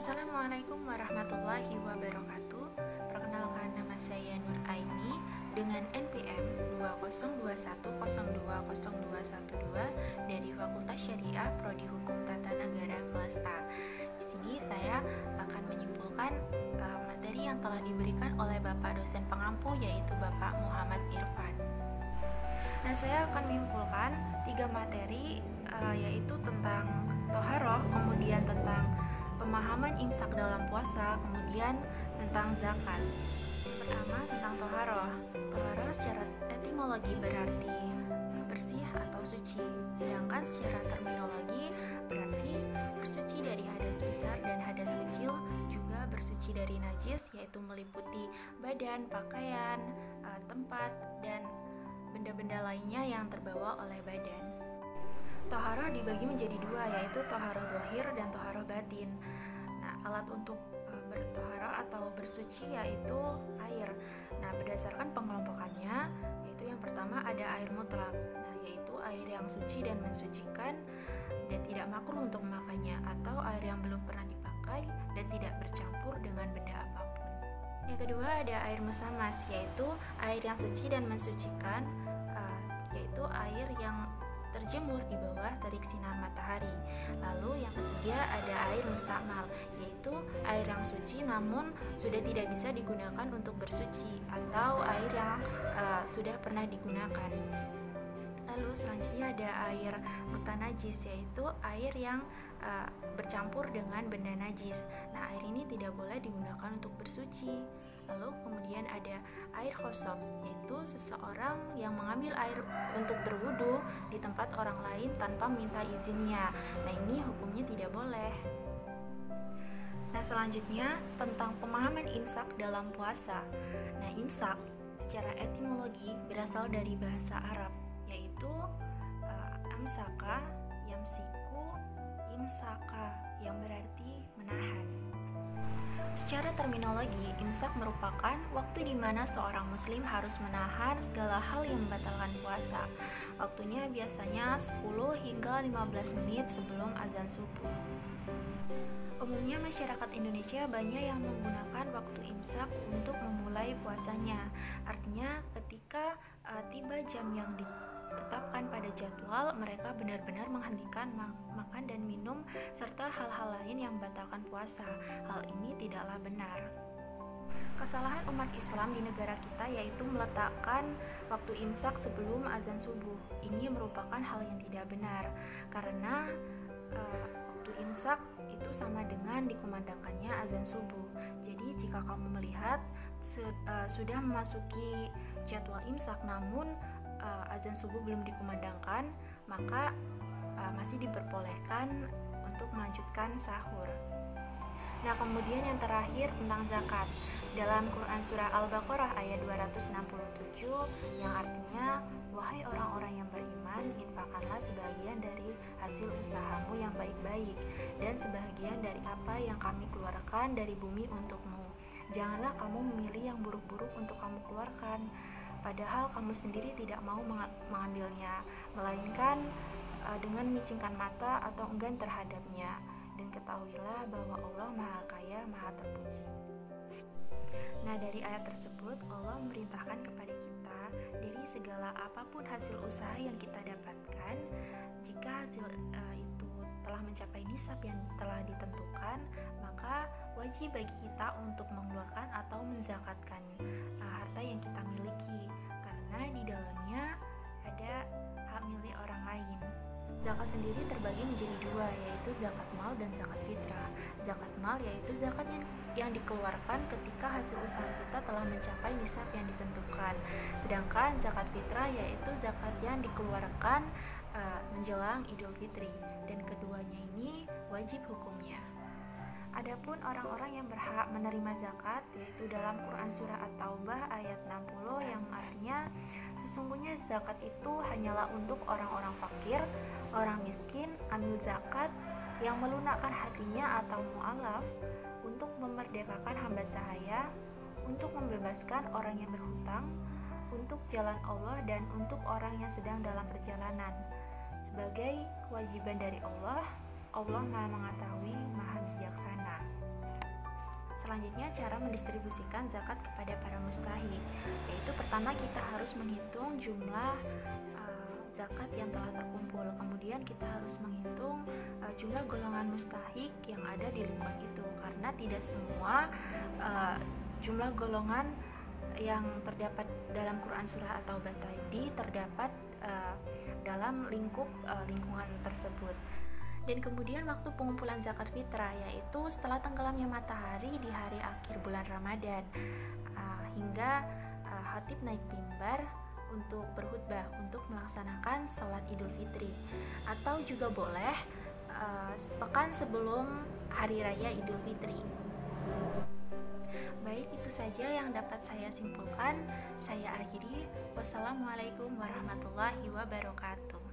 Assalamualaikum warahmatullahi wabarakatuh. Perkenalkan, nama saya Nur Aini dengan NPM 2021020212 dari Fakultas Syariah Prodi Hukum Tata Negara kelas A. Di sini saya akan menyimpulkan materi yang telah diberikan oleh Bapak dosen pengampu, yaitu Bapak Muhammad Irfan. Nah, saya akan menyimpulkan 3 materi, yaitu tentang toharoh, kemudian tentang pemahaman imsak dalam puasa, kemudian tentang zakat. Yang pertama tentang toharoh. Toharoh secara etimologi berarti bersih atau suci, sedangkan secara terminologi berarti bersuci dari hadas besar dan hadas kecil, juga bersuci dari najis, yaitu meliputi badan, pakaian, tempat, dan benda-benda lainnya yang terbawa oleh badan. Toharoh dibagi menjadi 2, yaitu toharoh zohir dan toharoh batin. Nah, alat untuk bertoharoh atau bersuci yaitu air. Nah, berdasarkan pengelompokannya, yaitu yang pertama ada air mutlak, yaitu air yang suci dan mensucikan dan tidak makruh untuk memakainya, atau air yang belum pernah dipakai dan tidak bercampur dengan benda apapun. Yang kedua ada air musamas, yaitu air yang suci dan mensucikan, yaitu air yang terjemur di bawah terik sinar matahari. Lalu yang ketiga ada air mustakmal, yaitu air yang suci namun sudah tidak bisa digunakan untuk bersuci, atau air yang sudah pernah digunakan. Lalu selanjutnya ada air mutanajis, yaitu air yang bercampur dengan benda najis. Nah, air ini tidak boleh digunakan untuk bersuci. Lalu kemudian ada air khosob, yaitu seseorang yang mengambil air untuk berwudu di tempat orang lain tanpa minta izinnya. Nah, ini hukumnya tidak boleh. Nah, selanjutnya tentang pemahaman imsak dalam puasa. Nah, imsak secara etimologi berasal dari bahasa Arab, yaitu amsaka, yamsiku, imsaka, yang berarti menahan. Secara terminologi, imsak merupakan waktu di mana seorang muslim harus menahan segala hal yang membatalkan puasa. Waktunya biasanya 10 hingga 15 menit sebelum azan subuh. Umumnya masyarakat Indonesia banyak yang menggunakan waktu imsak untuk memulai puasanya. Artinya ketika tiba jam yang ditetapkan pada jadwal, mereka benar-benar menghentikan makan dan minum serta hal-hal lain yang membatalkan puasa. Hal ini tidaklah benar. Kesalahan umat Islam di negara kita yaitu meletakkan waktu imsak sebelum azan subuh. Ini merupakan hal yang tidak benar, karena waktu imsak itu sama dengan dikumandangkannya azan subuh. Jadi jika kamu melihat sudah memasuki jadwal imsak namun azan subuh belum dikumandangkan, maka masih diperbolehkan untuk melanjutkan sahur. Nah, kemudian yang terakhir tentang zakat. Dalam Quran Surah Al-Baqarah ayat 267 yang artinya, wahai orang-orang yang beriman, infakkanlah sebagian dari hasil usahamu yang baik-baik dan sebagian dari apa yang kami keluarkan dari bumi untukmu. Janganlah kamu memilih yang buruk-buruk untuk kamu keluarkan, padahal kamu sendiri tidak mau mengambilnya, melainkan dengan memicingkan mata atau enggan terhadapnya. Dan ketahuilah bahwa Allah Maha Kaya, Maha Terpuji. Nah, dari ayat tersebut Allah memerintahkan kepada kita dari segala apapun hasil usaha yang kita dapatkan, jika hasil itu telah mencapai nisab yang telah ditentukan, maka wajib bagi kita untuk mengeluarkan atau menzakatkan harta yang kita miliki, karena di dalamnya ada hak milik orang lain. Zakat sendiri terbagi menjadi 2, yaitu zakat mal dan zakat fitrah. Zakat mal yaitu zakat yang dikeluarkan ketika hasil usaha kita telah mencapai nisab yang ditentukan. Sedangkan zakat fitrah yaitu zakat yang dikeluarkan menjelang Idul Fitri, dan keduanya ini wajib hukumnya. Adapun orang-orang yang berhak menerima zakat yaitu dalam Quran Surah At-Taubah ayat 60 yang artinya, sesungguhnya zakat itu hanyalah untuk orang-orang fakir, orang miskin, amil zakat yang melunakkan hatinya atau mu'alaf, untuk memerdekakan hamba sahaya, untuk membebaskan orang yang berhutang, untuk jalan Allah, dan untuk orang yang sedang dalam perjalanan. Sebagai kewajiban dari Allah, Allah Maha Mengetahui, Maha Bijaksana. Selanjutnya, cara mendistribusikan zakat kepada para mustahik, yaitu pertama kita harus menghitung jumlah zakat yang telah terkumpul. Kemudian kita harus menghitung jumlah golongan mustahik yang ada di lingkungan itu, karena tidak semua jumlah golongan yang terdapat dalam Quran surah at-Taubah tadi terdapat dalam lingkungan tersebut. Dan kemudian waktu pengumpulan zakat fitrah, yaitu setelah tenggelamnya matahari di hari akhir bulan Ramadan, hingga khatib naik mimbar untuk berkhutbah untuk melaksanakan sholat Idul Fitri, atau juga boleh sepekan sebelum hari raya Idul Fitri. Baik, itu saja yang dapat saya simpulkan. Saya akhiri. Wassalamualaikum warahmatullahi wabarakatuh.